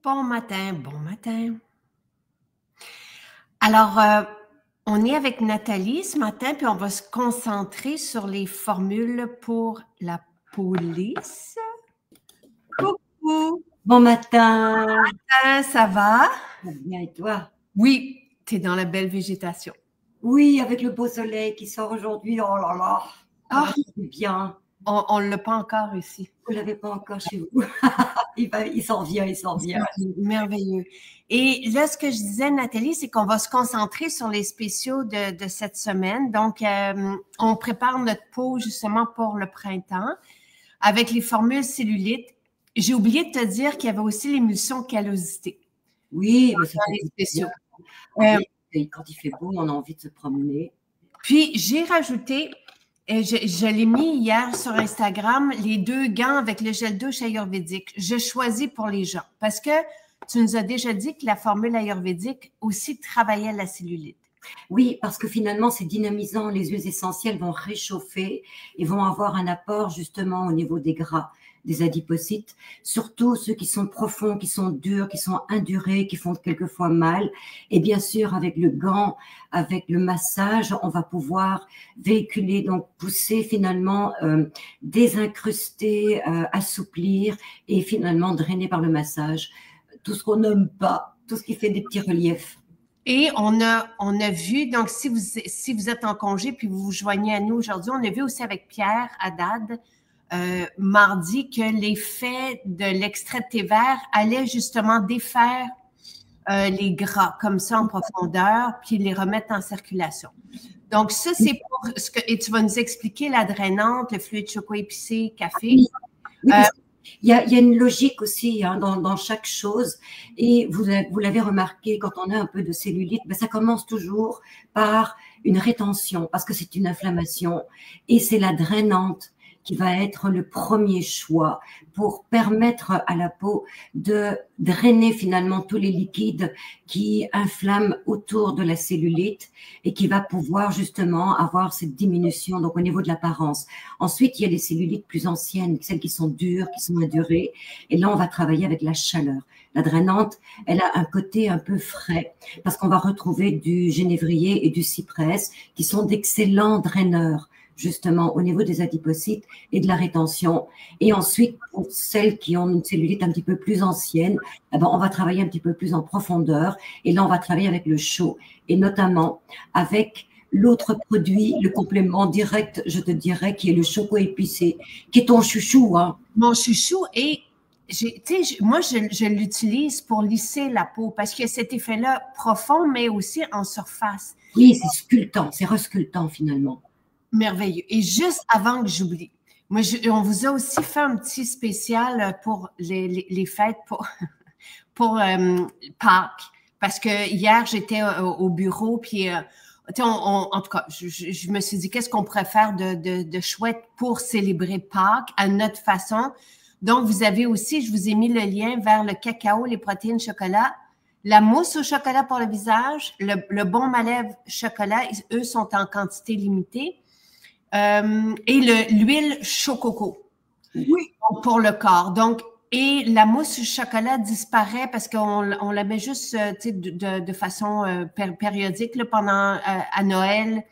Bon matin, bon matin. Alors, on est avec Nathalie ce matin, puis on va se concentrer sur les formules pour la police. Coucou! Bon matin! Ça va? Ça va bien et toi? Oui, tu es dans la belle végétation. Oui, avec le beau soleil qui sort aujourd'hui, oh là là! Ah, c'est bien. On ne l'a pas encore ici. Vous ne l'avez pas encore chez vous. il s'en vient, il s'en vient. Merveilleux. Et là, ce que je disais, Nathalie, c'est qu'on va se concentrer sur les spéciaux de cette semaine. Donc, on prépare notre peau justement pour le printemps avec les formules cellulite. J'ai oublié de te dire qu'il y avait aussi l'émulsion callosité. Oui, mais ça dans fait les spéciaux. Quand il fait beau, on a envie de se promener. Puis, j'ai rajouté, je l'ai mis hier sur Instagram, les 2 gants avec le gel douche ayurvédique. Je choisis pour les gens parce que tu nous as déjà dit que la formule ayurvédique aussi travaillait la cellulite. Oui, parce que finalement, c'est dynamisant. Les huiles essentielles vont réchauffer et vont avoir un apport justement au niveau des gras, des adipocytes, surtout ceux qui sont profonds, qui sont durs, qui sont indurés, qui font quelquefois mal. Et bien sûr, avec le gant, avec le massage, on va pouvoir véhiculer, donc pousser finalement, désincruster, assouplir et finalement drainer par le massage. Tout ce qu'on nomme pas, tout ce qui fait des petits reliefs. Et on a vu, donc si vous êtes en congé puis vous vous joignez à nous aujourd'hui, on a vu aussi avec Pierre Haddad mardi que l'effet de l'extrait de thé vert allait justement défaire les gras comme ça en profondeur puis les remettre en circulation. Donc ça, c'est pour ce que, et tu vas nous expliquer la drainante, le fluide choco épicé, café. Oui, il y a une logique aussi dans chaque chose. Et vous l'avez remarqué, quand on a un peu de cellulite, ça commence toujours par une rétention, parce que c'est une inflammation. Et c'est la drainante qui va être le premier choix pour permettre à la peau de drainer finalement tous les liquides qui inflamment autour de la cellulite et qui va pouvoir justement avoir cette diminution donc au niveau de l'apparence. Ensuite, il y a les cellulites plus anciennes, celles qui sont dures, qui sont indurées. Et là, on va travailler avec la chaleur. La drainante, elle a un côté un peu frais parce qu'on va retrouver du genévrier et du cyprès qui sont d'excellents draineurs justement au niveau des adipocytes et de la rétention. Et ensuite, pour celles qui ont une cellulite un petit peu plus ancienne, on va travailler un petit peu plus en profondeur. Et là, on va travailler avec le chaud et notamment avec l'autre produit, le complément direct, je te dirais, qui est le choco épicé, qui est ton chouchou. Hein. Mon chouchou et moi, je l'utilise pour lisser la peau parce qu'il y a cet effet-là profond, mais aussi en surface. Oui, c'est sculptant, c'est resculptant finalement. Merveilleux. Et juste avant que j'oublie, moi, on vous a aussi fait un petit spécial pour les fêtes, pour Pâques, parce que hier, j'étais au bureau, puis en tout cas, je me suis dit, qu'est-ce qu'on pourrait faire de chouette pour célébrer Pâques à notre façon. Donc, vous avez aussi, je vous ai mis le lien vers le cacao, les protéines chocolat, la mousse au chocolat pour le visage, le baume à lèvres chocolat, eux sont en quantité limitée. Et l'huile chococo. Oui. Pour le corps. Donc, et la mousse au chocolat disparaît parce qu'on la met juste de façon périodique là, pendant à Noël.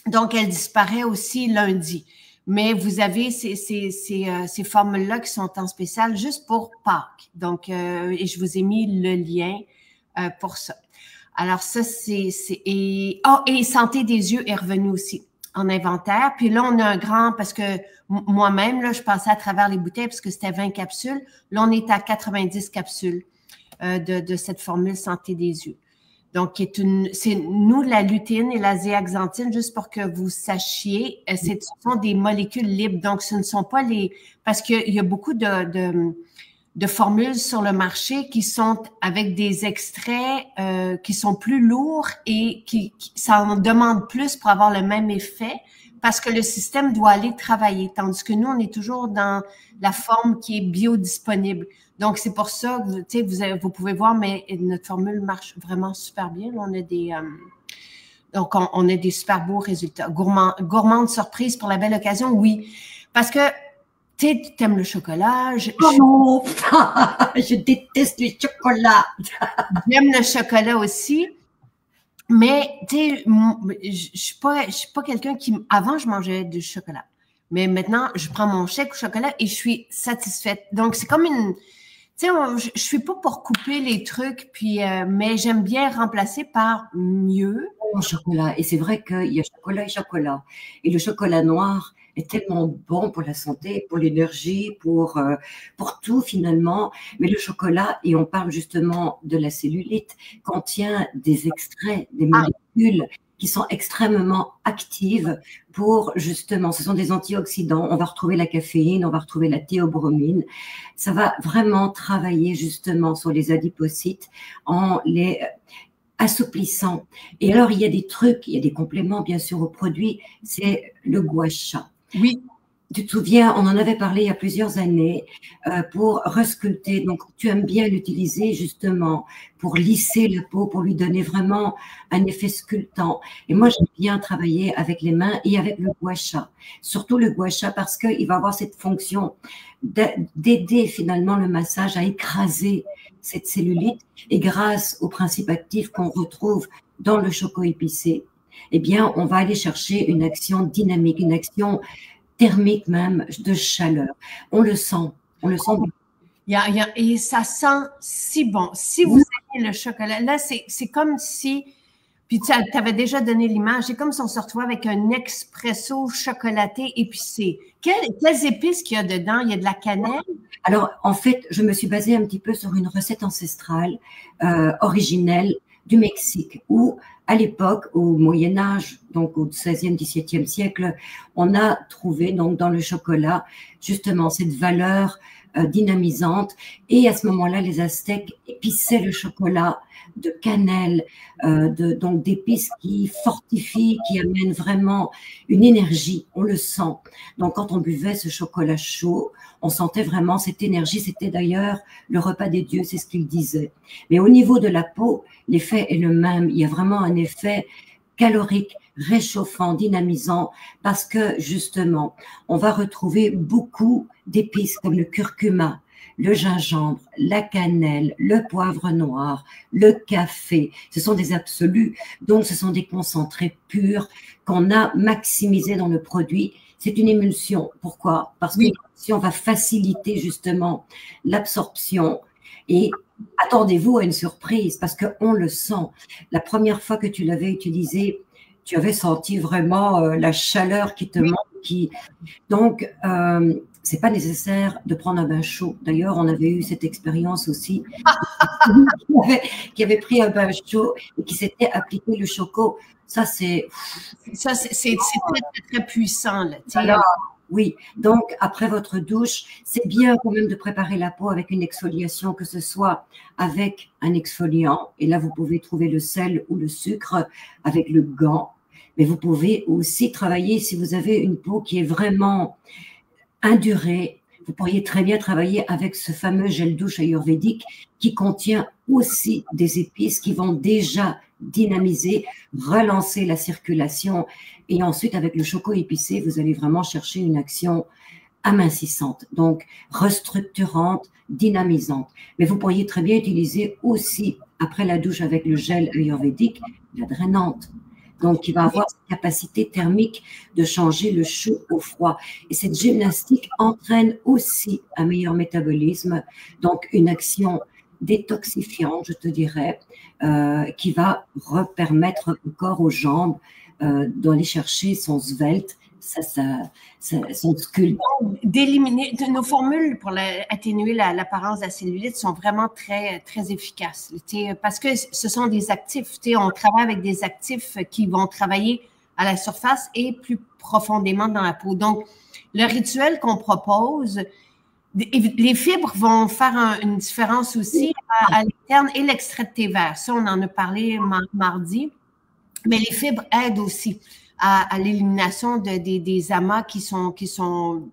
Donc, elle disparaît aussi lundi. Mais vous avez ces formules-là qui sont en spécial juste pour Pâques. Donc, et je vous ai mis le lien pour ça. Alors, ça, et Santé des yeux est revenu aussi en inventaire. Puis là, on a un grand, parce que moi-même, là, je passais à travers les bouteilles parce que c'était 20 capsules. Là, on est à 90 capsules de cette formule Santé des yeux. Donc, c'est nous, la lutéine et la zéaxanthine, juste pour que vous sachiez, ce sont des molécules libres. Donc, ce ne sont pas parce qu'il y a beaucoup de formules sur le marché qui sont avec des extraits qui sont plus lourds et ça en demande plus pour avoir le même effet parce que le système doit aller travailler. Tandis que nous, on est toujours dans la forme qui est biodisponible. Donc, c'est pour ça que vous pouvez voir, mais notre formule marche vraiment super bien. Là, on a des super beaux résultats. Gourmande surprise pour la belle occasion, oui. Parce que Tu aimes le chocolat. Oh non, je déteste les chocolats. J'aime le chocolat aussi. Mais, tu sais, je suis pas quelqu'un qui, avant, je mangeais du chocolat. Mais maintenant, je prends mon chèque au chocolat et je suis satisfaite. Donc, c'est comme une, tu sais, je suis pas pour couper les trucs, puis, mais j'aime bien remplacer par mieux. Au chocolat. Et c'est vrai qu'il y a chocolat et chocolat. Et le chocolat noir est tellement bon pour la santé, pour l'énergie, pour tout finalement. Mais le chocolat, et on parle justement de la cellulite, contient des extraits, des molécules qui sont extrêmement actives pour justement, ce sont des antioxydants. On va retrouver la caféine, on va retrouver la théobromine. Ça va vraiment travailler justement sur les adipocytes en les assouplissant. Et alors, il y a des trucs, il y a des compléments, bien sûr, aux produits. C'est le gua sha. Oui. Tu te souviens, on en avait parlé il y a plusieurs années pour resculpter. Donc, tu aimes bien l'utiliser justement pour lisser la peau, pour lui donner vraiment un effet sculptant. Et moi, j'aime bien travailler avec les mains et avec le gua sha. Surtout le gua sha parce qu'il va avoir cette fonction d'aider finalement le massage à écraser cette cellulite. Et grâce aux principes actifs qu'on retrouve dans le choco épicé, eh bien, on va aller chercher une action dynamique, une action thermique même, de chaleur. On le sent bien. Et ça sent si bon. Si vous aimez le chocolat, là, c'est comme si, puis tu avais déjà donné l'image, c'est comme si on se retrouvait avec un expresso chocolaté épicé. Quelles épices qu'il y a dedans? Il y a de la cannelle? Alors, en fait, je me suis basée un petit peu sur une recette ancestrale, originelle du Mexique, où à l'époque, au Moyen-Âge, donc au XVIe, XVIIe siècle, on a trouvé donc dans le chocolat justement cette valeur dynamisante. Et à ce moment-là, les Aztèques épiçaient le chocolat de cannelle, donc d'épices qui fortifient, qui amènent vraiment une énergie. On le sent. Donc quand on buvait ce chocolat chaud, on sentait vraiment cette énergie. C'était d'ailleurs le repas des dieux, c'est ce qu'ils disaient. Mais au niveau de la peau, l'effet est le même. Il y a vraiment un effet calorique, réchauffant, dynamisant, parce que justement, on va retrouver beaucoup d'épices comme le curcuma, le gingembre, la cannelle, le poivre noir, le café. Ce sont des absolus, donc ce sont des concentrés purs qu'on a maximisés dans le produit. C'est une émulsion. Pourquoi? Parce que l'émulsion va faciliter justement l'absorption. Et attendez-vous à une surprise parce qu'on le sent. La première fois que tu l'avais utilisé, tu avais senti vraiment la chaleur qui te manque. Donc, c'est pas nécessaire de prendre un bain chaud. D'ailleurs, on avait eu cette expérience aussi qui avait pris un bain chaud et qui s'était appliqué le choco. Ça, c'est très, très puissant. Là, alors, oui, donc après votre douche, c'est bien quand même de préparer la peau avec une exfoliation, que ce soit avec un exfoliant, et là vous pouvez trouver le sel ou le sucre avec le gant, mais vous pouvez aussi travailler, si vous avez une peau qui est vraiment indurée, vous pourriez très bien travailler avec ce fameux gel douche ayurvédique qui contient aussi des épices qui vont déjà dynamiser, relancer la circulation. Et ensuite, avec le choco épicé, vous allez vraiment chercher une action amincissante, donc restructurante, dynamisante. Mais vous pourriez très bien utiliser aussi, après la douche avec le gel ayurvédique, la drainante. Donc, qui va avoir cette capacité thermique de changer le chaud au froid. Et cette gymnastique entraîne aussi un meilleur métabolisme, donc une action détoxifiante, je te dirais, qui va permettre au corps, aux jambes, d'aller chercher son svelte, son sculpte. D'éliminer nos formules pour atténuer l'apparence de la cellulite sont vraiment très, très efficaces. Parce que ce sont des actifs. On travaille avec des actifs qui vont travailler à la surface et plus profondément dans la peau. Donc, le rituel qu'on propose, les fibres vont faire une différence aussi à l'interne et l'extrait de thé vert. Ça, on en a parlé mardi. Mais les fibres aident aussi à l'élimination des amas qui sont,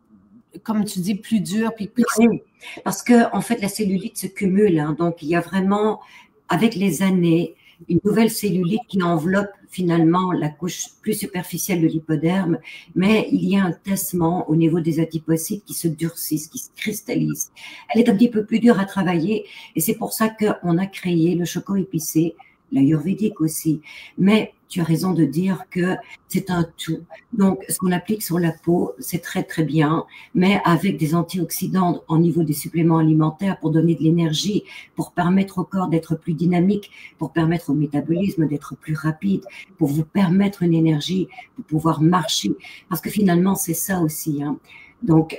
comme tu dis, plus durs. Oui, parce que en fait, la cellulite se cumule. Donc, il y a vraiment, avec les années, une nouvelle cellulite qui enveloppe finalement la couche plus superficielle de l'hypoderme, mais il y a un tassement au niveau des adipocytes qui se durcissent, qui se cristallisent. Elle est un petit peu plus dure à travailler et c'est pour ça qu'on a créé le choco épicé, l'ayurvédique aussi. Mais tu as raison de dire que c'est un tout. Donc, ce qu'on applique sur la peau, c'est très, très bien, mais avec des antioxydants au niveau des suppléments alimentaires pour donner de l'énergie, pour permettre au corps d'être plus dynamique, pour permettre au métabolisme d'être plus rapide, pour vous permettre une énergie, pour pouvoir marcher. Parce que finalement, c'est ça aussi, hein. Donc,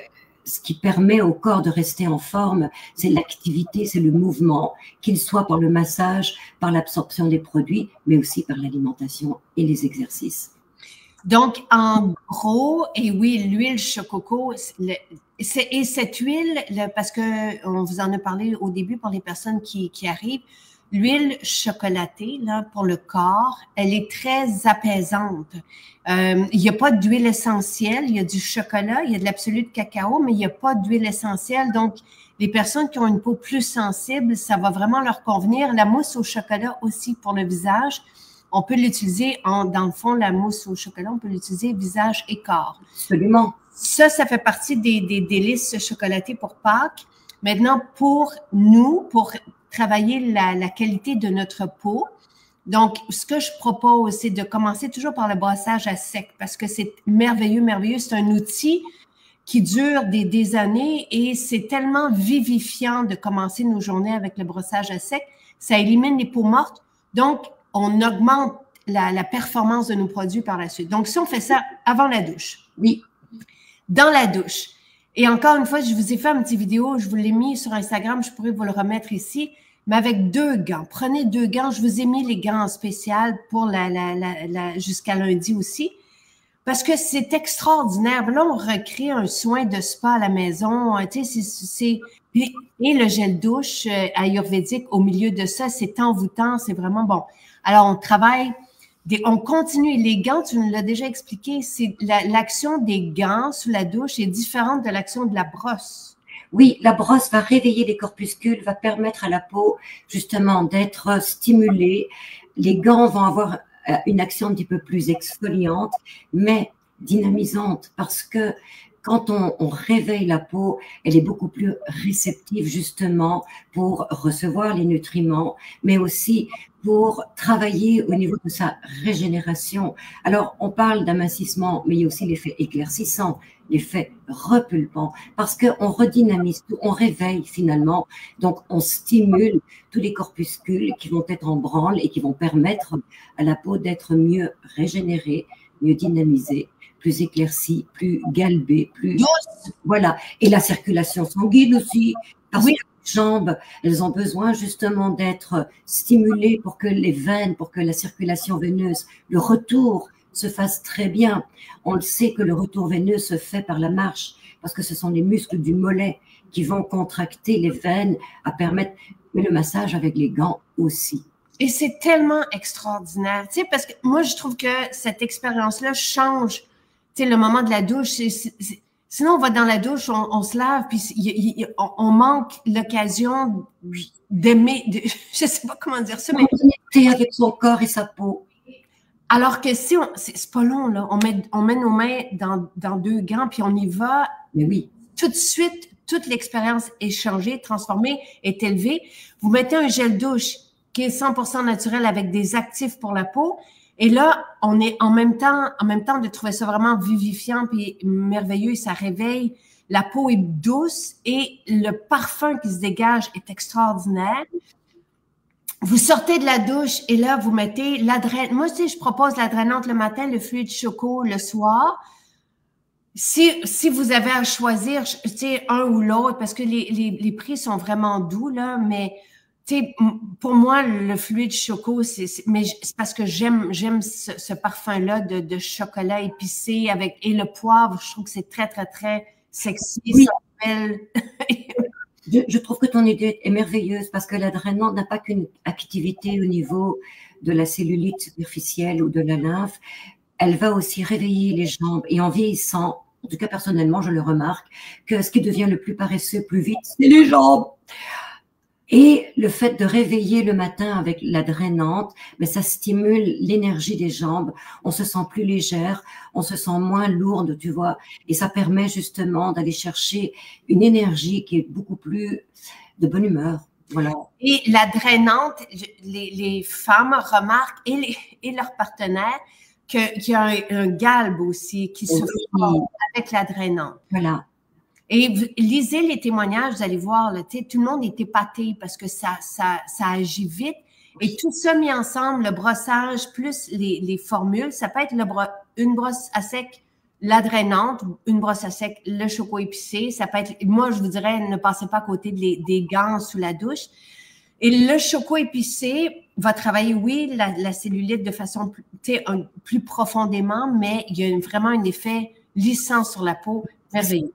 ce qui permet au corps de rester en forme, c'est l'activité, c'est le mouvement, qu'il soit par le massage, par l'absorption des produits, mais aussi par l'alimentation et les exercices. Donc, en gros, et oui, l'huile chococo, et cette huile, parce qu'on vous en a parlé au début pour les personnes qui arrivent, l'huile chocolatée, là, pour le corps, elle est très apaisante. Il n'y a pas d'huile essentielle, il y a du chocolat, il y a de l'absolu de cacao, mais il n'y a pas d'huile essentielle. Donc, les personnes qui ont une peau plus sensible, ça va vraiment leur convenir. La mousse au chocolat aussi pour le visage, on peut l'utiliser, dans le fond, la mousse au chocolat, on peut l'utiliser visage et corps. Absolument. Ça fait partie des délices chocolatées pour Pâques. Maintenant, pour nous, pour travailler la qualité de notre peau, donc, ce que je propose, c'est de commencer toujours par le brossage à sec parce que c'est merveilleux, merveilleux. C'est un outil qui dure des années et c'est tellement vivifiant de commencer nos journées avec le brossage à sec. Ça élimine les peaux mortes. Donc, on augmente la performance de nos produits par la suite. Donc, si on fait ça avant la douche. Oui. Dans la douche. Et encore une fois, je vous ai fait une petite vidéo, je vous l'ai mis sur Instagram, je pourrais vous le remettre ici, mais avec 2 gants. Prenez 2 gants. Je vous ai mis les gants spéciaux pour jusqu'à lundi aussi. Parce que c'est extraordinaire. Là, on recrée un soin de spa à la maison. Tu sais, et le gel douche ayurvédique au milieu de ça, c'est envoûtant, c'est vraiment bon. Alors, on travaille, on continue. Les gants, tu nous l'as déjà expliqué, c'est l'action des gants sous la douche est différente de l'action de la brosse. Oui, la brosse va réveiller les corpuscules, va permettre à la peau justement d'être stimulée. Les gants vont avoir une action un petit peu plus exfoliante, mais dynamisante, parce que quand on réveille la peau, elle est beaucoup plus réceptive justement pour recevoir les nutriments, mais aussi pour travailler au niveau de sa régénération. Alors, on parle d'amincissement, mais il y a aussi l'effet éclaircissant, l'effet repulpant, parce qu'on redynamise tout, on réveille finalement, donc on stimule tous les corpuscules qui vont être en branle et qui vont permettre à la peau d'être mieux régénérée, mieux dynamisée, plus éclaircie, plus galbée, plus douce. Voilà. Et la circulation sanguine aussi, parce que les jambes, elles ont besoin justement d'être stimulées pour que les veines, pour que la circulation veineuse, le retour se fasse très bien. On le sait que le retour veineux se fait par la marche, parce que ce sont les muscles du mollet qui vont contracter les veines à permettre, mais le massage avec les gants aussi. Et c'est tellement extraordinaire, tu sais, parce que moi, je trouve que cette expérience-là change, tu sais, le moment de la douche. Sinon, on va dans la douche, on se lave, puis on manque l'occasion d'aimer, je sais pas comment dire ça, mais connecter avec son corps et sa peau. Alors que si c'est pas long, là, on met nos mains dans 2 gants, puis on y va. Mais oui. Tout de suite, toute l'expérience est changée, transformée, est élevée. Vous mettez un gel douche qui est 100% naturel avec des actifs pour la peau. Et là, on est en même temps de trouver ça vraiment vivifiant puis merveilleux, ça réveille. La peau est douce et le parfum qui se dégage est extraordinaire. Vous sortez de la douche et là, vous mettez l'adrène. Moi, tu sais, je propose l'adrénante le matin, le fluide choco le soir. Si vous avez à choisir, tu sais, un ou l'autre, parce que les prix sont vraiment doux, là, mais tu sais, pour moi, le fluide choco, c'est parce que j'aime ce parfum-là de chocolat épicé et le poivre. Je trouve que c'est très, très, très sexy. Oui. Belle. Je trouve que ton idée est merveilleuse parce que l'adrénante n'a pas qu'une activité au niveau de la cellulite superficielle ou de la lymphe. Elle va aussi réveiller les jambes et en vieillissant, en tout cas personnellement, je le remarque, que ce qui devient le plus paresseux plus vite, c'est les jambes. Et le fait de réveiller le matin avec la drainante, mais ça stimule l'énergie des jambes. On se sent plus légère, on se sent moins lourde, tu vois. Et ça permet justement d'aller chercher une énergie qui est beaucoup plus de bonne humeur. Voilà. Et la drainante, les femmes remarquent, et leurs partenaires, qu'il y a un galbe aussi qui se forme avec la drainante. Voilà. Et vous lisez les témoignages, vous allez voir, là, tout le monde est épaté parce que ça agit vite. Et tout ça mis ensemble, le brossage plus les formules, ça peut être une brosse à sec, la drainante, une brosse à sec, le choco épicé. Ça peut être, moi, je vous dirais, ne passez pas à côté des gants sous la douche. Et le choco épicé va travailler, oui, la cellulite de façon plus profondément, mais il y a vraiment un effet lissant sur la peau merveilleux.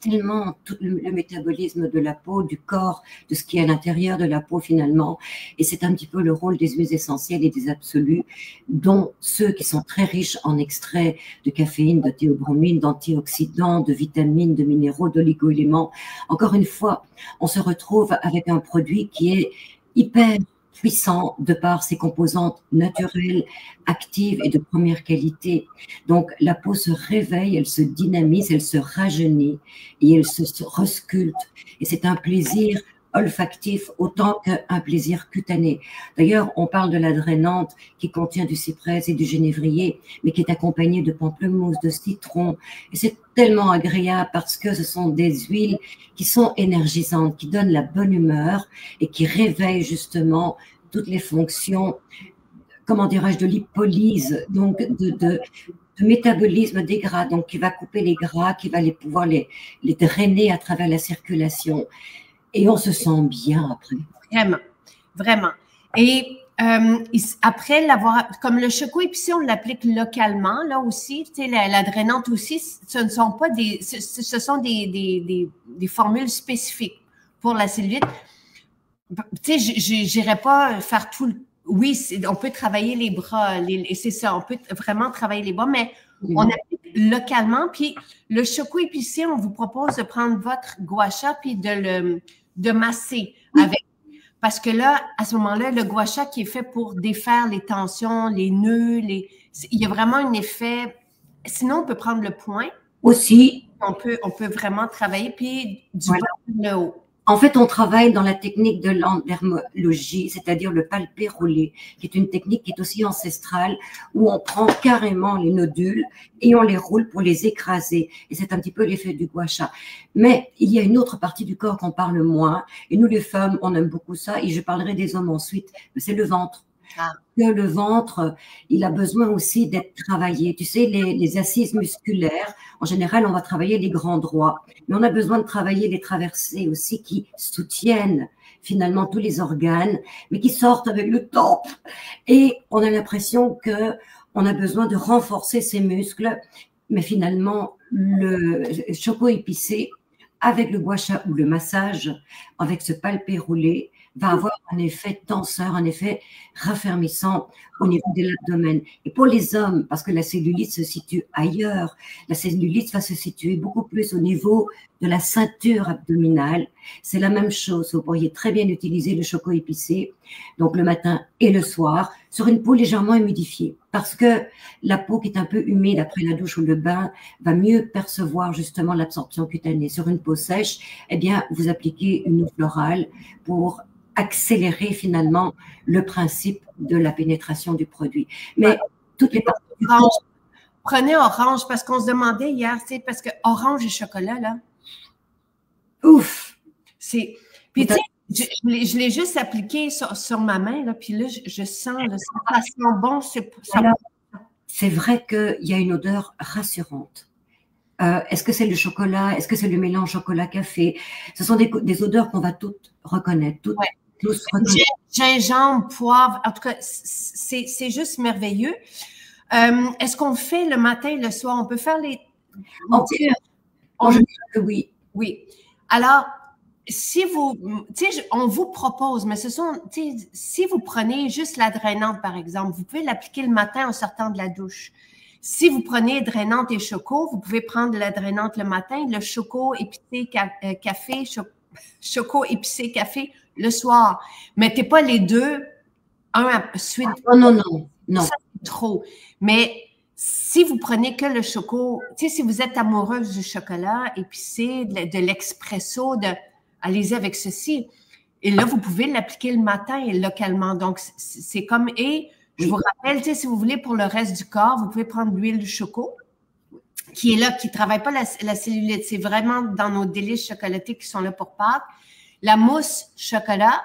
Tellement tout le métabolisme de la peau, du corps, de ce qui est à l'intérieur de la peau finalement. Et c'est un petit peu le rôle des huiles essentielles et des absolus, dont ceux qui sont très riches en extraits de caféine, de théobromine, d'antioxydants, de vitamines, de minéraux, d'oligo-éléments. Encore une fois, on se retrouve avec un produit qui est hyper puissant de par ses composantes naturelles, actives et de première qualité. Donc, la peau se réveille, elle se dynamise, elle se rajeunit et elle se resculpte. Et c'est un plaisir olfactif autant qu'un plaisir cutané. D'ailleurs, on parle de la drainante qui contient du cyprès et du génévrier, mais qui est accompagnée de pamplemousse, de citron. Et c'est tellement agréable parce que ce sont des huiles qui sont énergisantes, qui donnent la bonne humeur et qui réveillent justement toutes les fonctions, comment dirais-je, de lipolyse, donc de métabolisme des gras, donc qui va couper les gras, qui va pouvoir les drainer à travers la circulation. Et on se sent bien après. Vraiment, vraiment. Et après l'avoir, comme le choco épicé, on l'applique localement, là aussi, tu sais, la drainante aussi, ce ne sont pas ce sont des formules spécifiques pour la cellulite. Tu sais, j'irais pas faire tout le... Oui, on peut travailler les bras, c'est ça, on peut vraiment travailler les bras, mais on applique localement. Puis le choco épicé, on vous propose de prendre votre gua sha puis de masser avec. Parce que là, à ce moment-là, le gua sha qui est fait pour défaire les tensions, les nœuds, il y a vraiment un effet. Sinon, on peut prendre le point. Aussi. On peut vraiment travailler, puis du bas vers le haut. En fait, on travaille dans la technique de l'endermologie, c'est-à-dire le palpé roulé, qui est une technique qui est aussi ancestrale, où on prend carrément les nodules et on les roule pour les écraser. Et c'est un petit peu l'effet du gua sha. Mais il y a une autre partie du corps qu'on parle moins. Et nous, les femmes, on aime beaucoup ça. Et je parlerai des hommes ensuite. C'est le ventre. Ah. Le ventre, il a besoin aussi d'être travaillé. Tu sais, les assises musculaires, en général, on va travailler les grands droits, mais on a besoin de travailler les traversées aussi qui soutiennent finalement tous les organes, mais qui sortent avec le temps. Et on a l'impression que on a besoin de renforcer ces muscles, mais finalement, le choco épicé avec le gua sha ou le massage, avec ce palpé roulé, va avoir un effet tenseur, un effet raffermissant au niveau de l'abdomen. Et pour les hommes, parce que la cellulite se situe ailleurs, la cellulite va se situer beaucoup plus au niveau de la ceinture abdominale. C'est la même chose. Vous pourriez très bien utiliser le choco épicé, donc le matin et le soir, sur une peau légèrement humidifiée. Parce que la peau qui est un peu humide après la douche ou le bain va mieux percevoir justement l'absorption cutanée. Sur une peau sèche, eh bien, vous appliquez une eau florale pour accélérer finalement le principe de la pénétration du produit. Mais toutes les parties du corps... Prenez orange, parce qu'on se demandait hier, c'est parce que orange et chocolat, là. Ouf! Puis tu sais, je l'ai juste appliqué sur ma main, là, puis là, je sens, là, ça sent bon. C'est vrai qu'il y a une odeur rassurante. Est-ce que c'est le chocolat? Est-ce que c'est le mélange chocolat-café? Ce sont des odeurs qu'on va toutes reconnaître, tous reconnaître. Gingembre, poivre, en tout cas, c'est juste merveilleux. Est-ce qu'on fait le matin et le soir? On peut faire les... Oui. Oui. Alors, si vous... Tu sais, on vous propose, mais si vous prenez juste la drainante, par exemple, vous pouvez l'appliquer le matin en sortant de la douche. Si vous prenez drainante et choco, vous pouvez prendre la drainante le matin, le choco épicé, café, choco épicé café le soir. Mettez pas les deux, un à suite. Oh, non, non, non. Ça, c'est trop. Mais si vous prenez que le choco, tu sais, si vous êtes amoureuse du chocolat épicé, de l'expresso, allez-y avec ceci. Et là, vous pouvez l'appliquer le matin et localement. Donc, c'est comme, et je vous rappelle, tu sais, si vous voulez pour le reste du corps, vous pouvez prendre l'huile de choco, qui est là, qui ne travaille pas la cellulite. C'est vraiment dans nos délices chocolatées qui sont là pour Pâques. La mousse chocolat,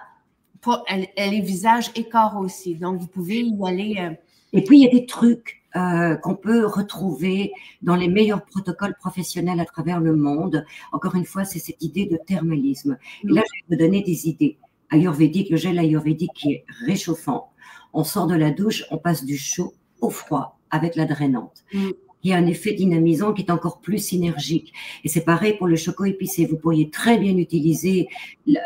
elle est visage et corps aussi. Donc, vous pouvez y aller. Et puis, il y a des trucs qu'on peut retrouver dans les meilleurs protocoles professionnels à travers le monde. Encore une fois, c'est cette idée de thermalisme. Et là, je vais vous donner des idées. Ayurvédique, le gel ayurvédique qui est réchauffant. On sort de la douche, on passe du chaud au froid avec la drainante. Il y a un effet dynamisant qui est encore plus synergique. Et c'est pareil pour le choco épicé. Vous pourriez très bien utiliser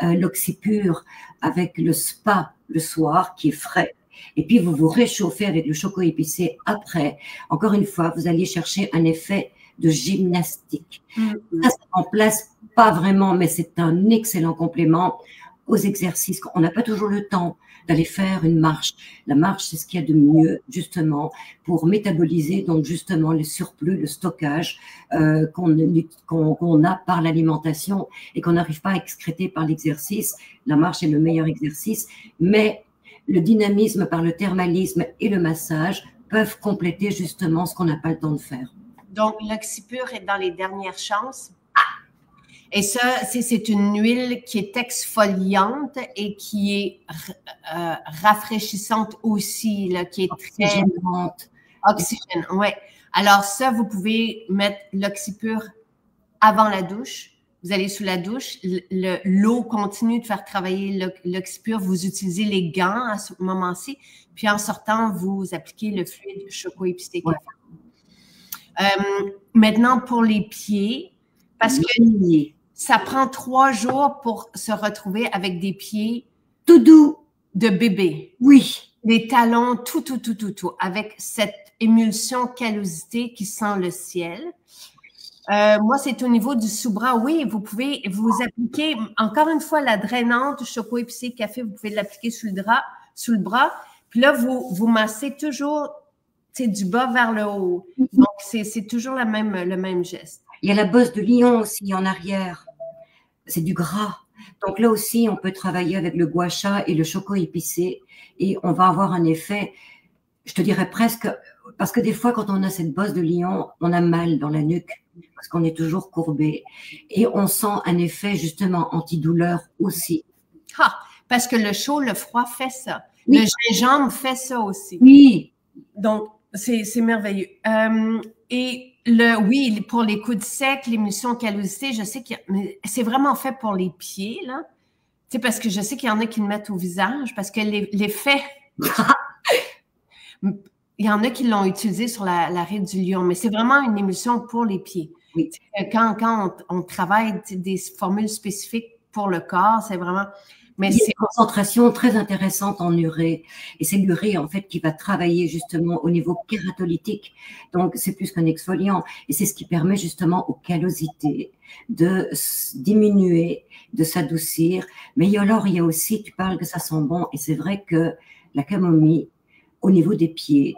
l'oxypure avec le spa le soir qui est frais. Et puis, vous vous réchauffez avec le choco épicé après. Encore une fois, vous allez chercher un effet de gymnastique. Ça remplace pas vraiment, mais c'est un excellent complément aux exercices. On n'a pas toujours le temps d'aller faire une marche. La marche, c'est ce qu'il y a de mieux, justement, pour métaboliser, donc, justement, le surplus, le stockage qu'on a par l'alimentation et qu'on n'arrive pas à excréter par l'exercice. La marche est le meilleur exercice, mais le dynamisme par le thermalisme et le massage peuvent compléter justement ce qu'on n'a pas le temps de faire. Donc, l'oxypure est dans les dernières chances. Et ça, c'est une huile qui est exfoliante et qui est rafraîchissante aussi, là, qui est très oxygène. Ouais. Alors ça, vous pouvez mettre l'oxypure avant la douche. Vous allez sous la douche, l'eau continue de faire travailler l'oxypure. Vous utilisez les gants à ce moment-ci, puis en sortant, vous appliquez le fluide choco épicé. Ouais. Maintenant, pour les pieds, parce que ça prend 3 jours pour se retrouver avec des pieds tout doux de bébé. Oui. Les talons, tout, avec cette émulsion callosité qui sent le ciel. Moi, c'est au niveau du sous-bras. Oui, vous pouvez vous appliquer, encore une fois, la drainante, choco épicé, café, vous pouvez l'appliquer sous le bras. Puis là, vous massez toujours du bas vers le haut. Donc, c'est toujours le même geste. Il y a la bosse de lion aussi en arrière. C'est du gras. Donc là aussi, on peut travailler avec le gua sha et le choco épicé et on va avoir un effet, je te dirais presque, parce que des fois, quand on a cette bosse de lion, on a mal dans la nuque parce qu'on est toujours courbé et on sent un effet justement antidouleur aussi. Ah, parce que le chaud, le froid fait ça. Oui. Le gingembre fait ça aussi. Oui. Donc, c'est merveilleux. Et oui, pour les coudes secs, l'émulsion callosité, je sais que c'est vraiment fait pour les pieds, là. Tu sais, parce que je sais qu'il y en a qui le mettent au visage, parce que l'effet, il y en a qui l'ont utilisé sur la ride du lion, mais c'est vraiment une émulsion pour les pieds. Oui. Quand on travaille des formules spécifiques pour le corps, c'est vraiment... Mais il y a une concentration très intéressante en urée. Et c'est l'urée, en fait, qui va travailler justement au niveau kératolitique. Donc, c'est plus qu'un exfoliant. Et c'est ce qui permet justement aux callosités de diminuer, de s'adoucir. Mais alors, il y a aussi, tu parles que ça sent bon. Et c'est vrai que la camomille, au niveau des pieds,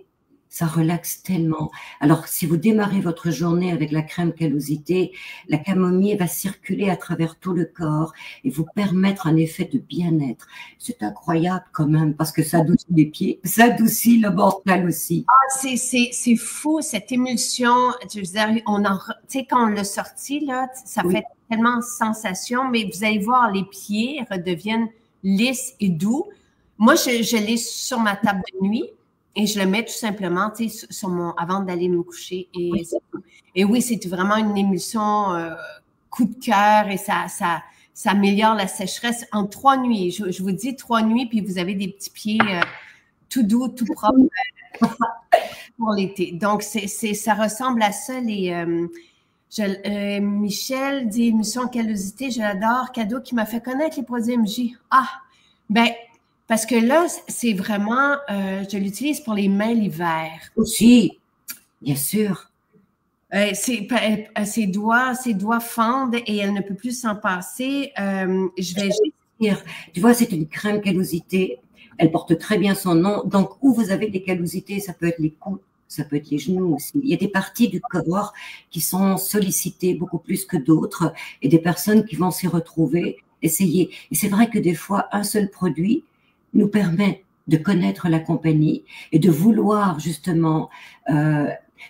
ça relaxe tellement. Alors, si vous démarrez votre journée avec la crème callosité, la camomille va circuler à travers tout le corps et vous permettre un effet de bien-être. C'est incroyable quand même parce que ça adoucit les pieds, ça adoucit le mental aussi. Ah, c'est fou, cette émulsion. Je veux dire, tu sais, quand on l'a sorti, là, ça fait tellement sensation, mais vous allez voir, les pieds redeviennent lisses et doux. Moi, je l'ai sur ma table de nuit. Et je le mets tout simplement, tu sais, avant d'aller me coucher. Et oui, c'est vraiment une émulsion coup de cœur et ça améliore la sécheresse en 3 nuits. Je vous dis 3 nuits, puis vous avez des petits pieds tout doux, tout propres pour l'été. Donc, ça ressemble à ça. Michel dit émulsion callosité, je l'adore. Cadeau qui m'a fait connaître les produits MJ. Ah, ben... Parce que là, c'est vraiment, je l'utilise pour les mains l'hiver. Aussi, bien sûr. Ses doigts fendent et elle ne peut plus s'en passer. Je vais dire, tu vois, c'est une crème callosité. Elle porte très bien son nom. Donc, où vous avez des callosités, ça peut être les coudes, ça peut être les genoux aussi. Il y a des parties du corps qui sont sollicitées beaucoup plus que d'autres et des personnes qui vont s'y retrouver, essayer. Et c'est vrai que des fois, un seul produit nous permet de connaître la compagnie et de vouloir justement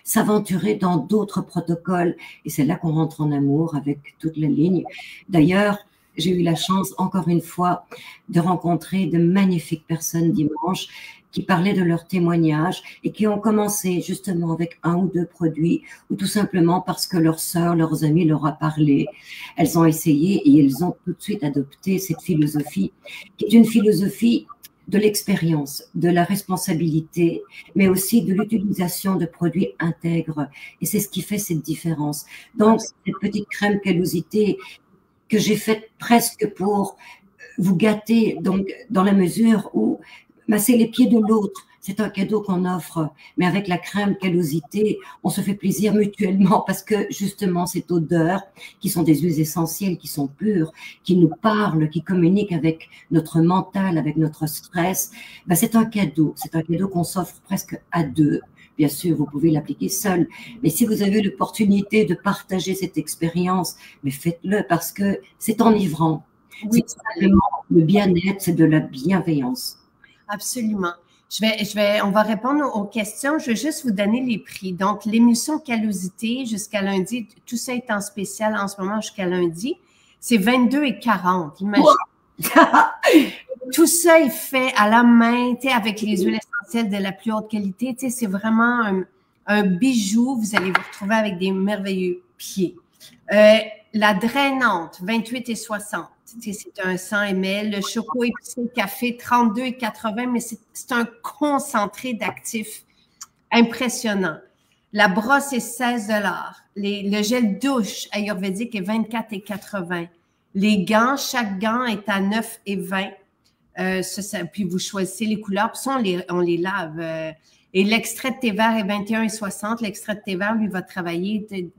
s'aventurer dans d'autres protocoles. Et c'est là qu'on rentre en amour avec toute la ligne. D'ailleurs, j'ai eu la chance, encore une fois, de rencontrer de magnifiques personnes dimanche qui parlaient de leurs témoignages et qui ont commencé justement avec un ou deux produits ou tout simplement parce que leur sœur, leurs amis leur a parlé. Elles ont essayé et elles ont tout de suite adopté cette philosophie qui est une philosophie de l'expérience, de la responsabilité, mais aussi de l'utilisation de produits intègres. Et c'est ce qui fait cette différence. Donc, cette petite crème callosité que j'ai faite presque pour vous gâter, donc dans la mesure où masser les pieds de l'autre, c'est un cadeau qu'on offre, mais avec la crème callosité, on se fait plaisir mutuellement parce que justement cette odeur, qui sont des huiles essentielles, qui sont pures, qui nous parlent, qui communiquent avec notre mental, avec notre stress, ben c'est un cadeau qu'on s'offre presque à deux. Bien sûr, vous pouvez l'appliquer seul, mais si vous avez l'opportunité de partager cette expérience, mais faites-le parce que c'est enivrant. Oui. C'est vraiment le bien-être, c'est de la bienveillance. Absolument. On va répondre aux questions. Je vais juste vous donner les prix. Donc, l'émulsion callosité jusqu'à lundi, tout ça est en spécial en ce moment jusqu'à lundi, c'est 22,40. Imaginez. Tout ça est fait à la main, avec les huiles essentielles de la plus haute qualité. C'est vraiment un bijou. Vous allez vous retrouver avec des merveilleux pieds. La drainante, 28,60. C'est un 100 ml. Le choco épicé café, 32,80, mais c'est un concentré d'actifs impressionnant. La brosse est 16 $. Le gel douche ayurvédique est 24,80. Les gants, chaque gant est à 9,20. Puis vous choisissez les couleurs, puis ça, on les lave. Et l'extrait de thé vert est 21,60. L'extrait de thé vert, lui, va travailler de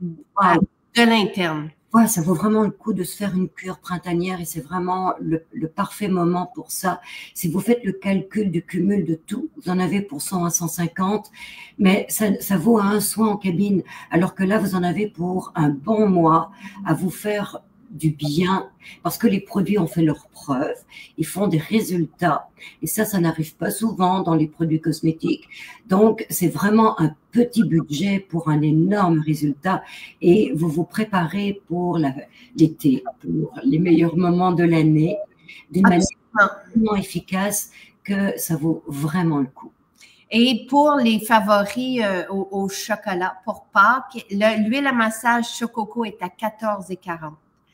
l'interne. Ouais, ça vaut vraiment le coup de se faire une cure printanière et c'est vraiment le parfait moment pour ça. Si vous faites le calcul du cumul de tout, vous en avez pour 100 à 150, mais ça vaut un soin en cabine, alors que là, vous en avez pour un bon mois à vous faire du bien, parce que les produits ont fait leurs preuves, ils font des résultats, et ça n'arrive pas souvent dans les produits cosmétiques. Donc, c'est vraiment un petit budget pour un énorme résultat, et vous vous préparez pour l'été, pour les meilleurs moments de l'année, d'une manière tellement efficace que ça vaut vraiment le coup. Et pour les favoris au chocolat, pour Pâques, l'huile à massage Chococo est à 14,40.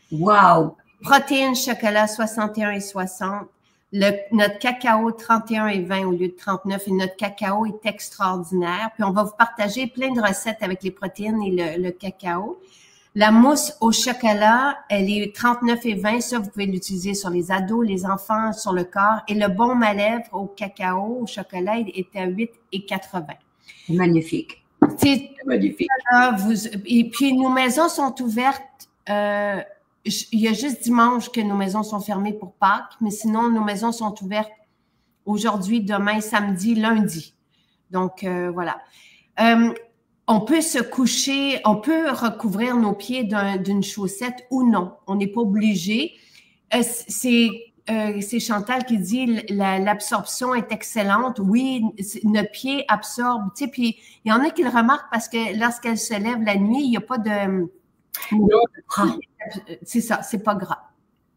Wow! Protéines chocolat 61,60. Notre cacao 31,20 au lieu de 39 et notre cacao est extraordinaire. Puis on va vous partager plein de recettes avec les protéines et le cacao. La mousse au chocolat, elle est 39,20. Ça, vous pouvez l'utiliser sur les ados, les enfants, sur le corps. Et le baume à lèvres au cacao, au chocolat, est à 8,80. Magnifique. C'est magnifique. Et puis, nos maisons sont ouvertes. Il y a juste dimanche que nos maisons sont fermées pour Pâques, mais sinon, nos maisons sont ouvertes aujourd'hui, demain, samedi, lundi. Donc, voilà. On peut se coucher, on peut recouvrir nos pieds d'une chaussette ou non. On n'est pas obligé. C'est Chantal qui dit l'absorption est excellente. Oui, notre pied absorbe. Tu sais, puis il y en a qui le remarquent parce que lorsqu'elle se lève la nuit, il n'y a pas de... C'est ça, c'est pas gras.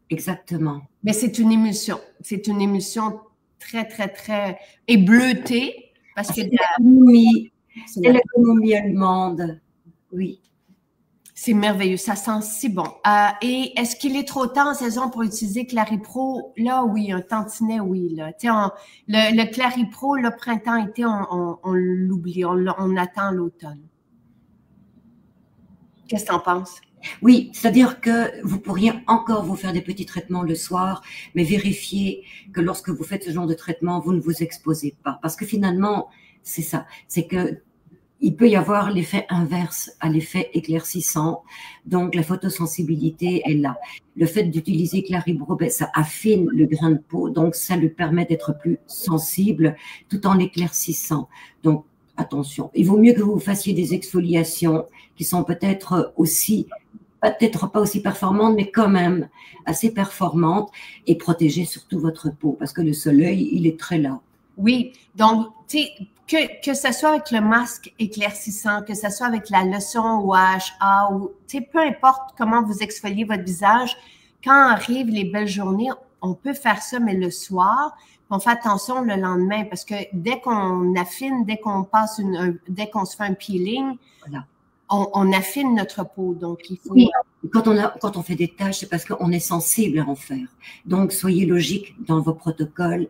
Exactement. Mais c'est une émulsion. C'est une émulsion très, très, très... et bleutée. Parce que c'est l'économie allemande. Oui. C'est merveilleux. Ça sent si bon. Et est-ce qu'il est trop tard en saison pour utiliser Claripro? Là, oui. Un tantinet, oui. Là. Le Claripro, le printemps-été, on l'oublie. On attend l'automne. Qu'est-ce que tu en penses? Oui, c'est-à-dire que vous pourriez encore vous faire des petits traitements le soir, mais vérifiez que lorsque vous faites ce genre de traitement, vous ne vous exposez pas. Parce que finalement, c'est ça. C'est que il peut y avoir l'effet inverse à l'effet éclaircissant. Donc, la photosensibilité est là. Le fait d'utiliser Claribro, ben, ça affine le grain de peau, donc ça lui permet d'être plus sensible tout en l'éclaircissant. Donc, attention. Il vaut mieux que vous fassiez des exfoliations qui sont peut-être pas aussi performantes, mais quand même assez performantes et protéger surtout votre peau parce que le soleil, il est très là. Oui, donc, tu sais, que ce soit avec le masque éclaircissant, que ce soit avec la lotion ou AHA, ou, tu sais, peu importe comment vous exfoliez votre visage, quand arrivent les belles journées, on peut faire ça, mais le soir, on fait attention le lendemain parce que dès qu'on affine, dès qu'on se fait un peeling, voilà, on affine notre peau. Donc, il faut… Oui, quand on fait des tâches, c'est parce qu'on est sensible à en faire. Donc, soyez logique dans vos protocoles.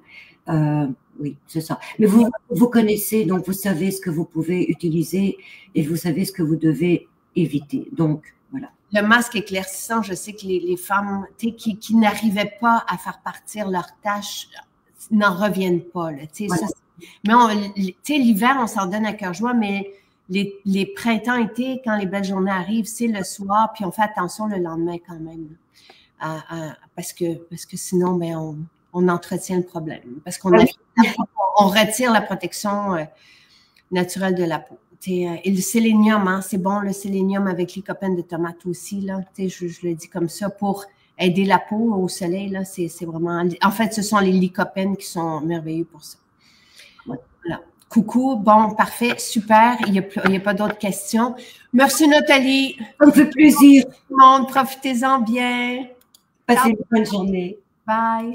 Oui, c'est ça. Mais vous connaissez, donc vous savez ce que vous pouvez utiliser et vous savez ce que vous devez éviter. Donc, voilà. Le masque éclaircissant, je sais que les femmes qui n'arrivaient pas à faire partir leurs tâches n'en reviennent pas. Là, voilà. Mais l'hiver, on s'en donne à cœur joie, mais les printemps-été, quand les belles journées arrivent, c'est le soir, puis on fait attention le lendemain quand même. Parce que sinon, ben, on entretient le problème. Parce qu'on on retire la protection naturelle de la peau. Et le sélénium, hein, c'est bon, le sélénium avec les copains de tomates aussi, là, je le dis comme ça, pour aider la peau au soleil, là, c'est vraiment… En fait, ce sont les lycopènes qui sont merveilleux pour ça. Voilà. Coucou, bon, parfait, super, il n'y a pas d'autres questions. Merci Nathalie. Ça me fait plaisir. Tout le monde, profitez-en bien. Passez une bonne journée. Bye.